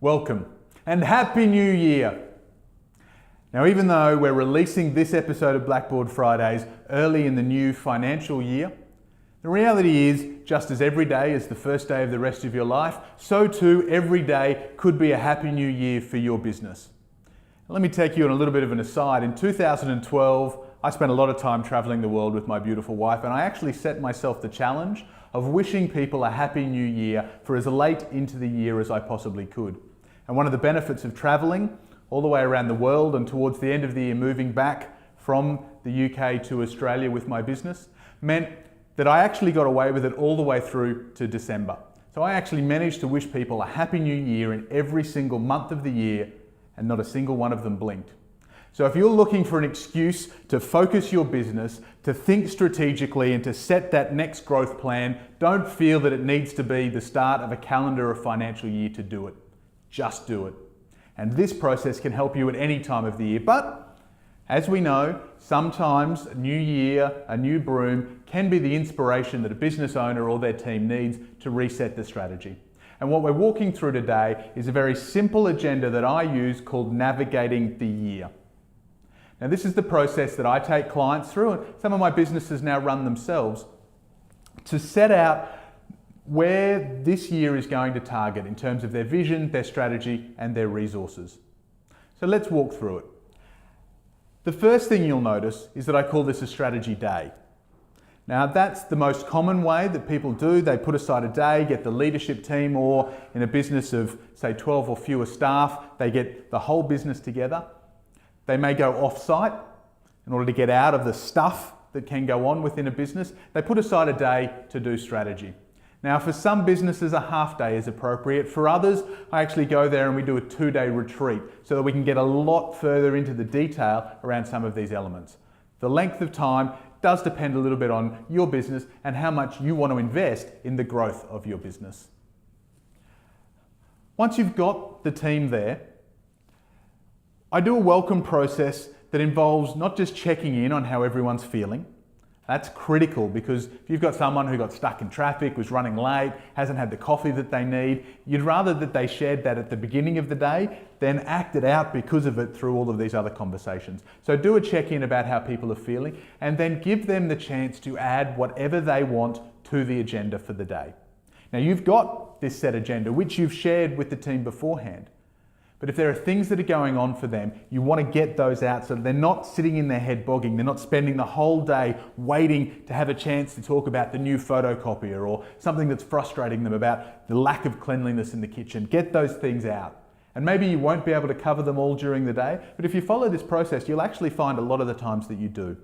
Welcome and Happy New Year! Now, even though we're releasing this episode of Blackboard Fridays early in the new financial year, the reality is, just as every day is the first day of the rest of your life, so too every day could be a Happy New Year for your business. Let me take you on a little bit of an aside. In 2012, I spent a lot of time traveling the world with my beautiful wife, and I actually set myself the challenge of wishing people a Happy New Year for as late into the year as I possibly could. And one of the benefits of traveling all the way around the world and towards the end of the year moving back from the UK to Australia with my business meant that I actually got away with it all the way through to December. So I actually managed to wish people a Happy New Year in every single month of the year, and not a single one of them blinked. So if you're looking for an excuse to focus your business, to think strategically and to set that next growth plan, don't feel that it needs to be the start of a calendar or financial year to do it. Just do it. And this process can help you at any time of the year. But as we know, sometimes a new year, a new broom can be the inspiration that a business owner or their team needs to reset the strategy. And what we're walking through today is a very simple agenda that I use called Navigating the Year. Now, this is the process that I take clients through, and some of my businesses now run themselves, to set out where this year is going to target in terms of their vision, their strategy, and their resources. So let's walk through it. The first thing you'll notice is that I call this a strategy day. Now, that's the most common way that people do. They put aside a day, get the leadership team, or in a business of, say, 12 or fewer staff, they get the whole business together. They may go off-site in order to get out of the stuff that can go on within a business. They put aside a day to do strategy. Now, for some businesses, a half day is appropriate. For others, I actually go there and we do a 2-day retreat so that we can get a lot further into the detail around some of these elements. The length of time does depend a little bit on your business and how much you want to invest in the growth of your business. Once you've got the team there, I do a welcome process that involves not just checking in on how everyone's feeling. That's critical, because if you've got someone who got stuck in traffic, was running late, hasn't had the coffee that they need, you'd rather that they shared that at the beginning of the day than acted out because of it through all of these other conversations. So do a check-in about how people are feeling, and then give them the chance to add whatever they want to the agenda for the day. Now, you've got this set agenda, which you've shared with the team beforehand. But if there are things that are going on for them, you want to get those out so that they're not sitting in their head bogging. They're not spending the whole day waiting to have a chance to talk about the new photocopier or something that's frustrating them about the lack of cleanliness in the kitchen. Get those things out. And maybe you won't be able to cover them all during the day, but if you follow this process, you'll actually find a lot of the times that you do.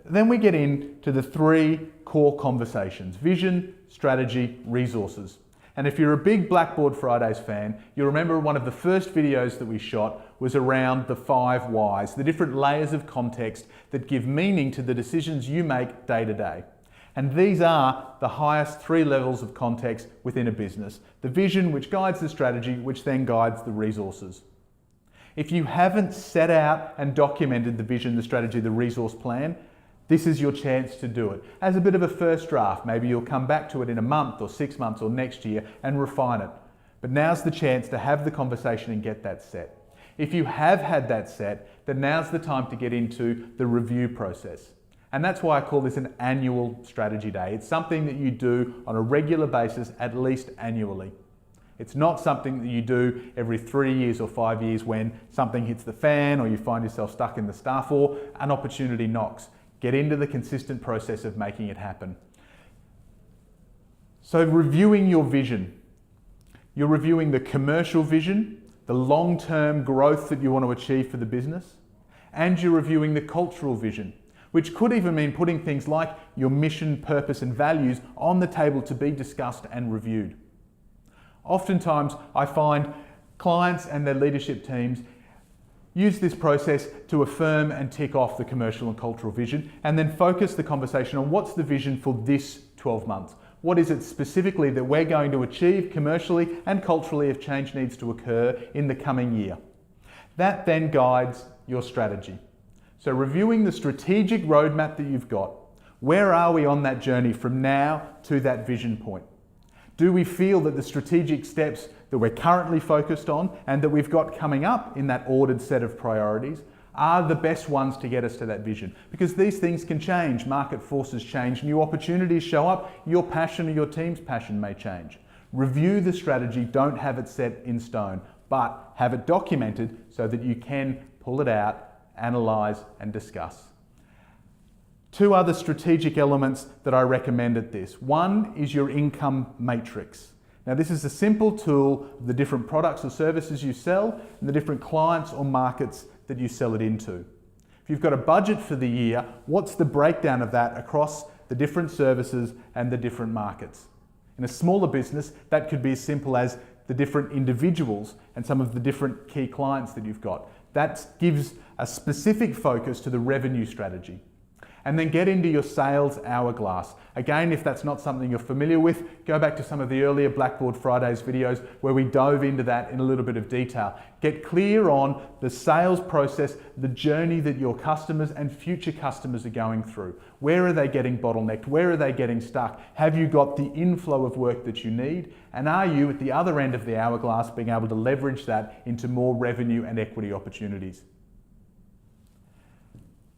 Then we get into the 3 core conversations: vision, strategy, resources. And if you're a big Blackboard Fridays fan, you'll remember one of the first videos that we shot was around the 5 whys, the different layers of context that give meaning to the decisions you make day to day. And these are the highest 3 levels of context within a business: the vision, which guides the strategy, which then guides the resources. If you haven't set out and documented the vision, the strategy, the resource plan, this is your chance to do it. As a bit of a first draft, maybe you'll come back to it in a month or 6 months or next year and refine it. But now's the chance to have the conversation and get that set. If you have had that set, then now's the time to get into the review process. And that's why I call this an annual strategy day. It's something that you do on a regular basis, at least annually. It's not something that you do every 3 years or 5 years when something hits the fan or you find yourself stuck in the stuff or an opportunity knocks. Get into the consistent process of making it happen. So reviewing your vision. You're reviewing the commercial vision, the long-term growth that you want to achieve for the business, and you're reviewing the cultural vision, which could even mean putting things like your mission, purpose, and values on the table to be discussed and reviewed. Oftentimes, I find clients and their leadership teams use this process to affirm and tick off the commercial and cultural vision, and then focus the conversation on what's the vision for this 12 months. What is it specifically that we're going to achieve commercially and culturally if change needs to occur in the coming year? That then guides your strategy. So reviewing the strategic roadmap that you've got, where are we on that journey from now to that vision point? Do we feel that the strategic steps that we're currently focused on and that we've got coming up in that ordered set of priorities are the best ones to get us to that vision? Because these things can change, market forces change, new opportunities show up, your passion or your team's passion may change. Review the strategy, don't have it set in stone, but have it documented so that you can pull it out, analyse and discuss. Two other strategic elements that I recommend at this. One is your income matrix. Now this is a simple tool of the different products or services you sell and the different clients or markets that you sell it into. If you've got a budget for the year, what's the breakdown of that across the different services and the different markets? In a smaller business, that could be as simple as the different individuals and some of the different key clients that you've got. That gives a specific focus to the revenue strategy. And then get into your sales hourglass. Again, if that's not something you're familiar with, go back to some of the earlier Blackboard Fridays videos where we dove into that in a little bit of detail. Get clear on the sales process, the journey that your customers and future customers are going through. Where are they getting bottlenecked? Where are they getting stuck? Have you got the inflow of work that you need? And are you at the other end of the hourglass being able to leverage that into more revenue and equity opportunities?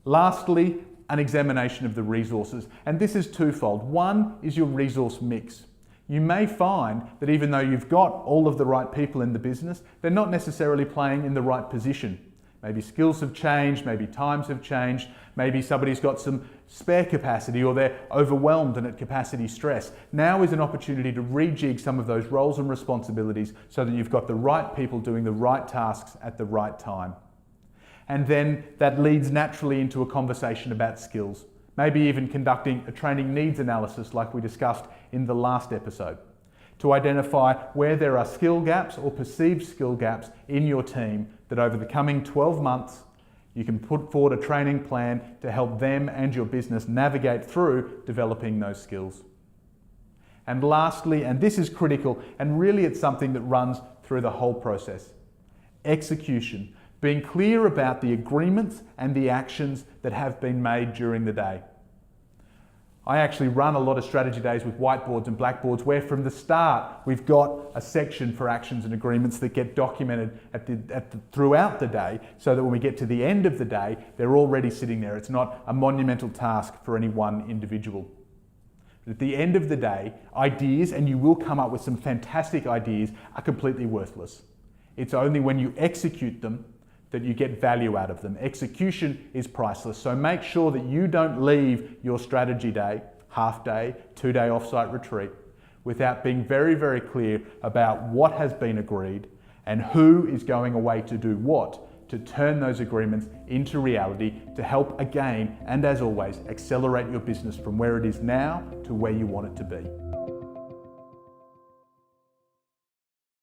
Lastly, an examination of the resources, and this is twofold. One is your resource mix. You may find that even though you've got all of the right people in the business, they're not necessarily playing in the right position. Maybe skills have changed, maybe times have changed, maybe somebody's got some spare capacity or they're overwhelmed and at capacity stress. Now is an opportunity to rejig some of those roles and responsibilities so that you've got the right people doing the right tasks at the right time. And then that leads naturally into a conversation about skills, maybe even conducting a training needs analysis like we discussed in the last episode, to identify where there are skill gaps or perceived skill gaps in your team that over the coming 12 months you can put forward a training plan to help them and your business navigate through developing those skills. And lastly, and this is critical, and really it's something that runs through the whole process, execution. Being clear about the agreements and the actions that have been made during the day. I actually run a lot of strategy days with whiteboards and blackboards where from the start we've got a section for actions and agreements that get documented throughout the day so that when we get to the end of the day, they're already sitting there. It's not a monumental task for any one individual. But at the end of the day, ideas, and you will come up with some fantastic ideas, are completely worthless. It's only when you execute them that you get value out of them. Execution is priceless, so make sure that you don't leave your strategy day, half day, 2-day offsite retreat, without being very, very clear about what has been agreed and who is going away to do what to turn those agreements into reality to help again, and as always, accelerate your business from where it is now to where you want it to be.